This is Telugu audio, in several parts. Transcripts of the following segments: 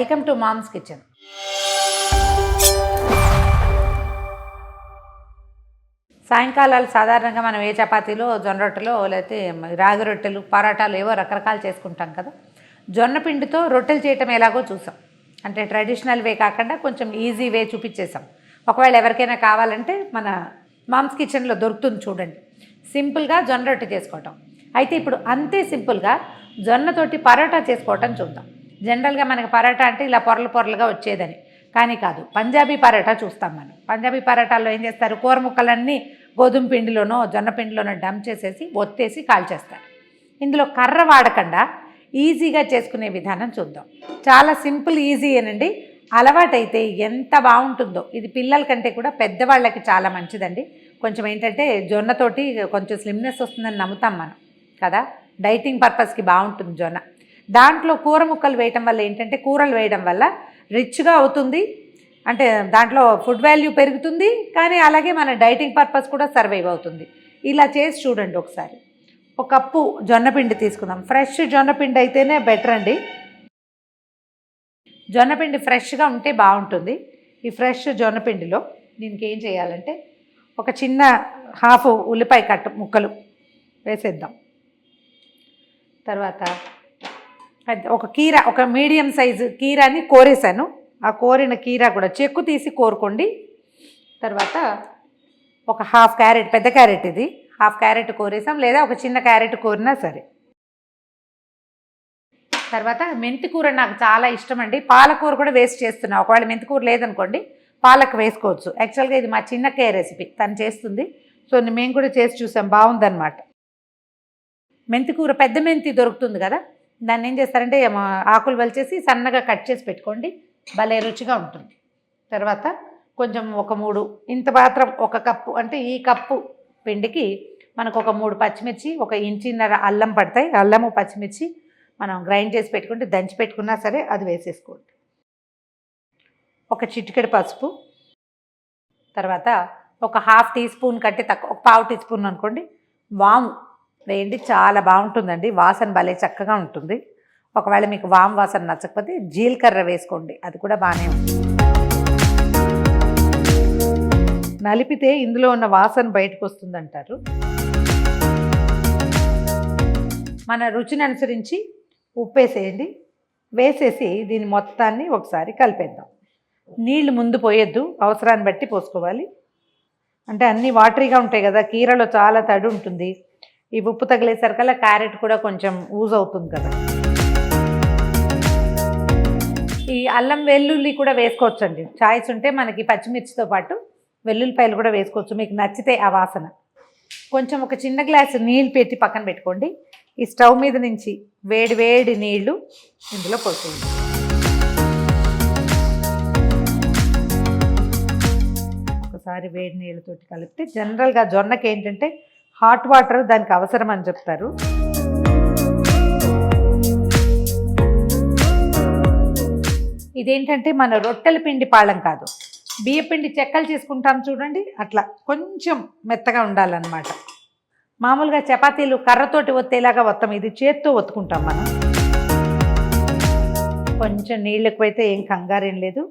Welcome to mom's kitchen. సాయంకాలాలు సాధారణంగా మనం ఏ చపాతీలో జొన్న రొట్టెలో లేకపోతే రాగి రొట్టెలు పరాటాలు ఏవో రకరకాలు చేసుకుంటాం కదా. జొన్న పిండితో రొట్టెలు చేయటం ఎలాగో చూసాం. అంటే ట్రెడిషనల్ వే కాకుండా కొంచెం ఈజీ వే చూపించేసాం. ఒకవేళ ఎవరికైనా కావాలంటే మన మామ్స్ కిచెన్లో దొరుకుతుంది చూడండి. సింపుల్గా జొన్న రొట్టె చేసుకోవటం. అయితే ఇప్పుడు అంతే సింపుల్గా జొన్నతోటి పరోటా చేసుకోవటం చూద్దాం. జనరల్గా మనకి పరోటా అంటే ఇలా పొరలు పొరలుగా వచ్చేదని, కానీ కాదు. పంజాబీ పరోటా చూస్తాం మనం. పంజాబీ పరోటాల్లో ఏం చేస్తారు, కూర ముక్కలన్నీ గోధుమ పిండిలోనో జొన్న పిండిలోనో డంప్ చేసేసి ఒత్తేసి కాల్చేస్తారు. ఇందులో కర్ర వాడకుండా ఈజీగా చేసుకునే విధానం చూద్దాం. చాలా సింపుల్ ఈజీ అనండి. అలవాటైతే ఎంత బాగుంటుందో. ఇది పిల్లల కంటే కూడా పెద్దవాళ్ళకి చాలా మంచిదండి. కొంచెం ఏంటంటే జొన్నతోటి కొంచెం స్లిమ్నెస్ వస్తుందని నమ్ముతాం మనం కదా. డైటింగ్ పర్పస్కి బాగుంటుంది జొన్న. దాంట్లో కూర ముక్కలు వేయటం వల్ల ఏంటంటే, కూరలు వేయడం వల్ల రిచ్గా అవుతుంది. అంటే దాంట్లో ఫుడ్ వాల్యూ పెరుగుతుంది, కానీ అలాగే మన డైటింగ్ పర్పస్ కూడా సర్వైవ్ అవుతుంది. ఇలా చేసి చూడండి ఒకసారి. ఒక కప్పు జొన్నపిండి తీసుకుందాం. ఫ్రెష్ జొన్నపిండి అయితేనే బెటర్ అండి. జొన్నపిండి ఫ్రెష్గా ఉంటే బాగుంటుంది. ఈ ఫ్రెష్ జొన్నపిండిలో దీనికి ఏం చేయాలంటే, ఒక చిన్న హాఫ్ ఉల్లిపాయ కట్ట ముక్కలు వేసేద్దాం. తర్వాత ఒక కీర, ఒక మీడియం సైజు కీరాని కోరేసాను. ఆ కోరిన కీర కూడా చెక్కు తీసి కోరుకోండి. తర్వాత ఒక హాఫ్ క్యారెట్, పెద్ద క్యారెట్ ఇది, హాఫ్ క్యారెట్ కోరేసాం, లేదా ఒక చిన్న క్యారెట్ కోరినా సరే. తర్వాత మెంతికూర నాకు చాలా ఇష్టం అండి. పాలకూర కూడా వేస్ట్ చేస్తున్నా. ఒకవేళ మెంతికూర లేదనుకోండి పాలకు వేసుకోవచ్చు. యాక్చువల్గా ఇది మా చిన్నక్కయ్య రెసిపీ, తను చేస్తుంది. సో మేము కూడా చేసి చూసాం, బాగుందన్నమాట. మెంతికూర పెద్ద మెంతి దొరుకుతుంది కదా, దాన్ని ఏం చేస్తారంటే ఆకులు వలిచేసి సన్నగా కట్ చేసి పెట్టుకోండి, భలే రుచిగా ఉంటుంది. తర్వాత కొంచెం ఒక 3 ఇంత మాత్రం, ఒక కప్పు అంటే ఈ కప్పు పిండికి మనకు ఒక 3 పచ్చిమిర్చి, 1 ఇంచున్నర అల్లం పడతాయి. అల్లము పచ్చిమిర్చి మనం గ్రైండ్ చేసి పెట్టుకుంటే, దంచి పెట్టుకున్నా సరే అది వేసేసుకోండి. ఒక చిటికెడు పసుపు, తర్వాత ఒక హాఫ్ టీ స్పూన్ కంటే తక్కువ, ఒక పావు టీ స్పూన్ అనుకోండి వాము వేయండి. చాలా బాగుంటుందండి, వాసన భలే చక్కగా ఉంటుంది. ఒకవేళ మీకు వాము వాసన నచ్చకపోతే జీలకర్ర వేసుకోండి, అది కూడా బాగానే ఉంటుంది. నలిపితే ఇందులో ఉన్న వాసన బయటకు వస్తుందంటారు. మన రుచిని అనుసరించి ఉప్పు వేసేయండి. వేసేసి దీని మొత్తాన్ని ఒకసారి కలిపేద్దాం. నీళ్లు ముందు పోయొద్దు, అవసరాన్ని బట్టి పోసుకోవాలి. అంటే అన్నీ వాటరీగా ఉంటాయి కదా, కీరలో చాలా తడి ఉంటుంది. ఈ ఉప్పు తగిలేసరికల్లా క్యారెట్ కూడా కొంచెం యూజ్ అవుతుంది కదా. ఈ అల్లం వెల్లుల్లి కూడా వేసుకోవచ్చండి. చాయిస్ ఉంటే మనకి పచ్చిమిర్చితో పాటు వెల్లుల్లిపాయలు కూడా వేసుకోవచ్చు, మీకు నచ్చితే ఆ వాసన. కొంచెం ఒక చిన్న గ్లాసు నీళ్ళు పెట్టి పక్కన పెట్టుకోండి. ఈ స్టవ్ మీద నుంచి వేడి వేడి నీళ్లు ఇందులో పోసేయండి. ఒకసారి వేడి నీళ్ళతోటి కలిపితే, జనరల్గా జొన్నకి ఏంటంటే హాట్ వాటర్ దానికి అవసరం అని చెప్తారు. ఇదేంటంటే మన రొట్టెల పిండి పాళం కాదు, బియ్యపిండి చెక్కలు చేసుకుంటాం చూడండి, అట్లా కొంచెం మెత్తగా ఉండాలన్నమాట. మామూలుగా చపాతీలు కర్రతోటి ఒత్తేలాగా ఒత్తం, ఇది చేత్తో ఒత్తుకుంటాం మనం. కొంచెం నీళ్ళు ఎక్కువైతే ఏం కంగారేం లేదు,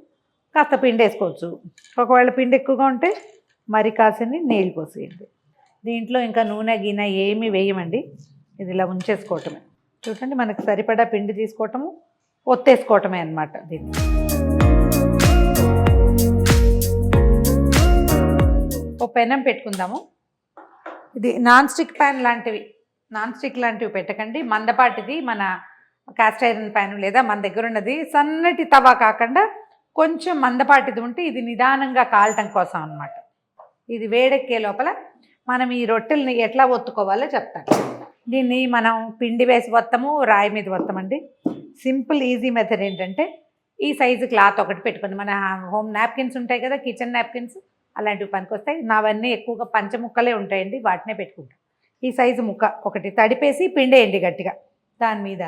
కాస్త పిండి వేసుకోవచ్చు. ఒకవేళ పిండి ఎక్కువగా ఉంటే మరి కాసిని నీళ్ళు పోసేయండి. దీంట్లో ఇంకా నూనె గిన్నె ఏమీ వేయమండి, ఇది ఇలా ఉంచేసుకోవటమే. చూడండి, మనకు సరిపడా పిండి తీసుకోవటము, ఒత్తేసుకోవటమే అన్నమాట. దీన్ని ఓ పెనం పెట్టుకుందాము. ఇది నాన్ స్టిక్ ప్యాన్ లాంటివి, నాన్ స్టిక్ లాంటివి పెట్టకండి. మందపాటిది మన కాస్ట్ ఐరన్ ప్యాన్, లేదా మన దగ్గర ఉన్నది సన్నటి తవా కాకుండా కొంచెం మందపాటిది ఉంటే ఇది నిదానంగా కాలటం కోసం అన్నమాట. ఇది వేడెక్కే లోపల మనం ఈ రొట్టెల్ని ఎట్లా ఒత్తుకోవాలో చెప్తాను. దీన్ని మనం పిండి వేసి వత్తము, రాయి మీద వత్తమండి. సింపుల్ ఈజీ మెథడ్ ఏంటంటే, ఈ సైజు క్లాత్ ఒకటి పెట్టుకోండి. మన హోమ్ నాప్కిన్స్ ఉంటాయి కదా, కిచెన్ నాప్కిన్స్, అలాంటివి పనికొస్తాయి. నావన్నీ ఎక్కువగా పంచముక్కలే ఉంటాయండి, వాటినే పెట్టుకుంటాం. ఈ సైజు ముక్క ఒకటి తడిపేసి పిండేయండి గట్టిగా. దాని మీద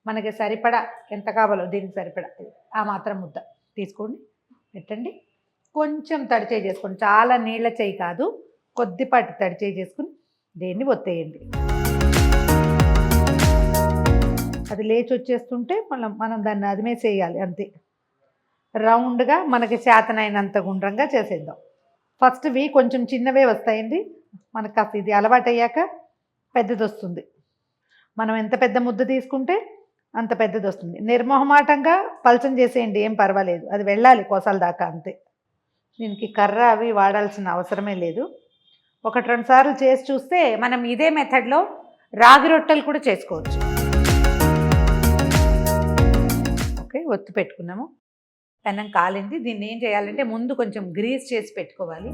మనకి సరిపడా ఎంత కావాలో దీనికి సరిపడా ఆ మాత్రం ముద్ద తీసుకోండి, పెట్టండి. కొంచెం తడి చేయి చేసుకోండి, చాలా నీళ్ళ చేయి కాదు, కొద్దిపాటి తడి చేయి చేసుకుని దీన్ని ఒత్తేయండి. అది లేచి వచ్చేస్తుంటే మనం దాన్ని అదిమేసేయాలి అంతే. రౌండ్గా మనకి చేతనైనంత గుండ్రంగా చేసేద్దాం. ఫస్ట్వి కొంచెం చిన్నవే వస్తాయండి, మనకు కాస్త ఇది అలవాటయ్యాక పెద్దది వస్తుంది. మనం ఎంత పెద్ద ముద్ద తీసుకుంటే అంత పెద్దది వస్తుంది. నిర్మోహమాటంగా పలచం చేసేయండి, ఏం పర్వాలేదు, అది వెళ్ళాలి కోసాల దాకా అంతే. దీనికి కర్ర అవి వాడాల్సిన అవసరమే లేదు. 1-2 సార్లు చేసి చూస్తే మనం ఇదే మెథడ్లో రాగి రొట్టెలు కూడా చేసుకోవచ్చు. ఓకే, ఒత్తి పెట్టుకున్నాము. పెనం కాలింది. దీన్ని ఏం చేయాలంటే ముందు కొంచెం గ్రీస్ చేసి పెట్టుకోవాలి.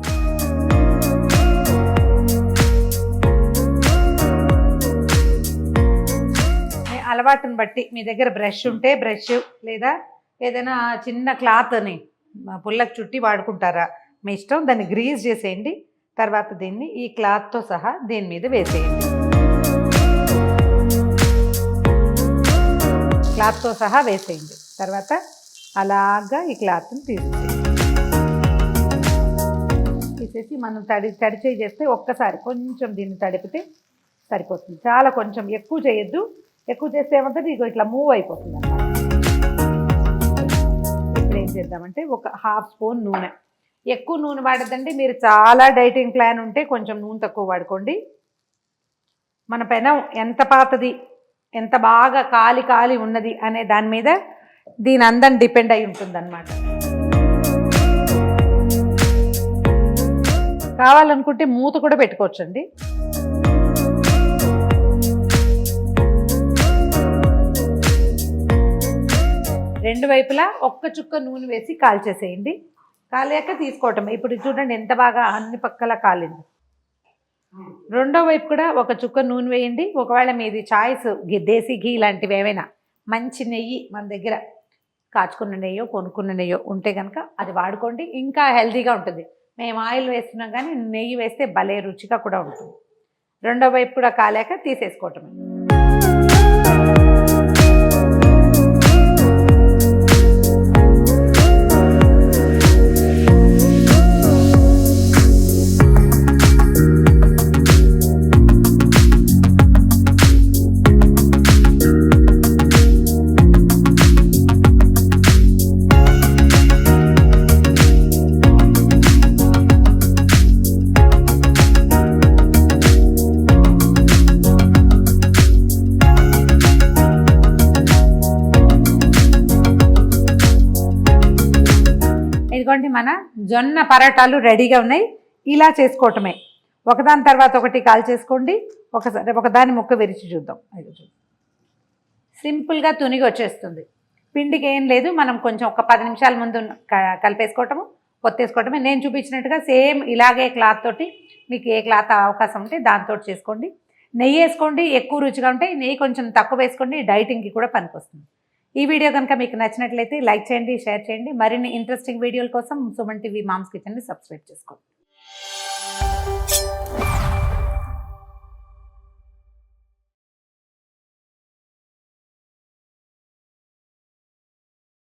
అలవాటుని బట్టి మీ దగ్గర బ్రష్ ఉంటే బ్రష్, లేదా ఏదైనా చిన్న క్లాత్ని పుల్లకు చుట్టి వాడుకుంటారా, మీ ఇష్టం. దాన్ని గ్రీస్ చేసేయండి. తర్వాత దీన్ని ఈ క్లాత్తో సహా దీని మీద వేసేయండి. క్లాత్తో సహా వేసేయండి. తర్వాత అలాగా ఈ క్లాత్ని తీసేసి మనం తడి చేస్తే ఒక్కసారి కొంచెం దీన్ని తడిపితే సరిపోతుంది. చాలా కొంచెం ఎక్కువ చేయొద్దు. ఎక్కువ చేస్తే ఏమంటుంది, ఇగో ఇట్లా మూవ్ అయిపోతుంది అన్నమాట. ఇప్పుడు ఏం చేద్దామంటే 1/2 స్పూన్ నూనె. ఎక్కువ నూనె వాడద్దండి. మీరు చాలా డైటింగ్ ప్లాన్ ఉంటే కొంచెం నూనె తక్కువ వాడుకోండి. మన పెనం ఎంత పాతది, ఎంత బాగా కాలి ఉన్నది అనే దాని మీద దీని అందం డిపెండ్ అయి ఉంటుందన్నమాట. కావాలనుకుంటే మూత కూడా పెట్టుకోవచ్చండి. రెండు వైపులా ఒక్క చుక్క నూనె వేసి కాల్చేసేయండి. కాలేక తీసుకోవటమే. ఇప్పుడు చూడండి ఎంత బాగా అన్ని పక్కల కాలింది. రెండో వైపు కూడా ఒక చుక్క నూనె వేయండి. ఒకవేళ మీది చాయిస్ దేశీ ఘీ లాంటివి ఏమైనా, మంచి నెయ్యి మన దగ్గర కాచుకున్న నెయ్యో కొనుక్కున్న నెయ్యో ఉంటే కనుక అది వాడుకోండి, ఇంకా హెల్తీగా ఉంటుంది. మేము ఆయిల్ వేస్తున్నాం కానీ నెయ్యి వేస్తే భలే రుచిగా కూడా ఉంటుంది. రెండో వైపు కూడా కాలేక తీసేసుకోవటమే. ఇదిగోండి, మన జొన్న పరాటాలు రెడీగా ఉన్నాయి. ఇలా చేసుకోవటమే. ఒకదాని తర్వాత ఒకటి కాల్ చేసుకోండి. ఒకదాని ముక్క విరిచి చూద్దాం. సింపుల్గా తునిగి వచ్చేస్తుంది. పిండికి ఏం లేదు, మనం కొంచెం ఒక 10 నిమిషాల ముందు కలిపేసుకోవటము, పొత్తేసుకోవటమే. నేను చూపించినట్టుగా సేమ్ ఇలాగే క్లాత్ తోటి, మీకు ఏ క్లాత్ అవకాశం ఉంటే దాంతో చేసుకోండి. నెయ్యి వేసుకోండి, ఎక్కువ రుచిగా ఉంటాయి. నెయ్యి కొంచెం తక్కువ వేసుకోండి, డైటింగ్కి కూడా పనికొస్తుంది. ఈ వీడియో కనుక మీకు నచ్చినట్లయితే లైక్ చేయండి, షేర్ చేయండి. మరిన్ని ఇంట్రెస్టింగ్ వీడియోల కోసం సుమన్ టీవీ మామ్స్ కిచెన్ని సబ్స్క్రైబ్ చేసుకోండి.